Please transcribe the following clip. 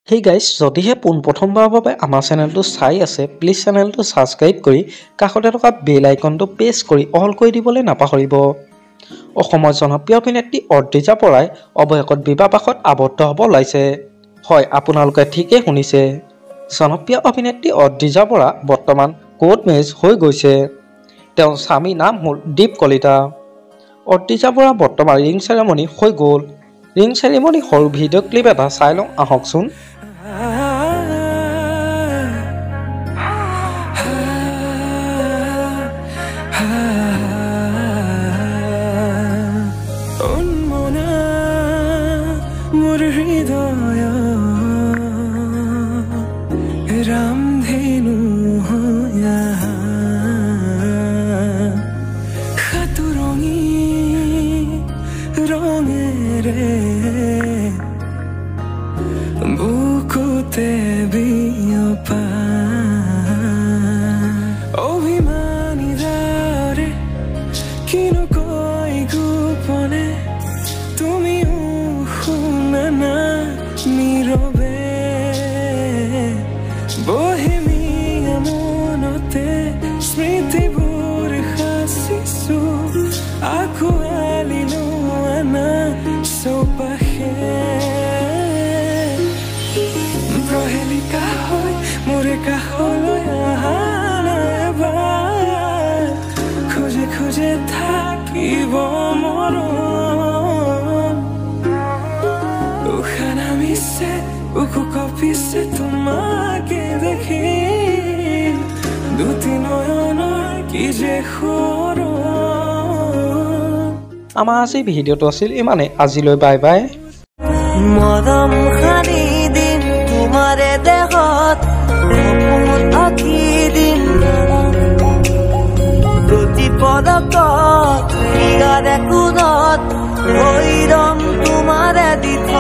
Hey guys, যদিহে পোনপ্ৰথমবাৰৰ বাবে আমাৰ চেনেলটো চাই আছে, প্লিজ চেনেলটো সাবস্ক্ৰাইব কৰি কাষতে থকা বেল আইকনটো প্ৰেছ কৰি অল কৰি দিবলৈ নাপাহৰিব। অসমৰ জনপ্ৰিয় অভিনেত্ৰী অদ্ৰিজা বৰাই অৱশেষত বিবাহপাশত আবদ্ধ হ'ব ওলাইছে। হয়, আপোনালোকে ঠিকেই শুনিছে। জনপ্ৰিয় অভিনেত্ৰী অদ্ৰিজা বৰা বৰ্তমান কোৰ্ট মেৰেজ হৈ গৈছে। তেওঁৰ স্বামীৰ নাম হ'ল দীপ কলিতা। অদ্ৰিজা বৰা বৰ্তমান ৰিং চেৰেমনি হৈ গ'ল। ৰিং চেৰেমনি সৰু ভিডিঅ' ক্লিপ এটা চাই লওঁ আহকচোন। रामधेनु हो यहाँ खतुरंगी रंगेरे बुकुते बियोपा अभिमानी दारे किनु कोई गुपने तुमी उहुना नीरवे बोहेमिया मोनते स्मृतिबोर हासिसु आखु आलिनो आना सोपाहे प्रहेलिका होय मोरे काहলৈ আহানা এবাৰ খুঁজে খুঁজে থাকিব মৰম উশাহ নামিছে উকু কপিছে তোমাকে দেখি দুটি নয়নৰ কি যে সৰম। আমাৰ আজি ভিডিঅ'টো আছিল ইমানে। আজিলৈ বাই বাই। মৰম খানি দিম তোমাৰে দেহত সপোন আঁকি দিম প্ৰতি পদকত ইয়াৰে কোণত ভৈৰম তোমাৰে দি থ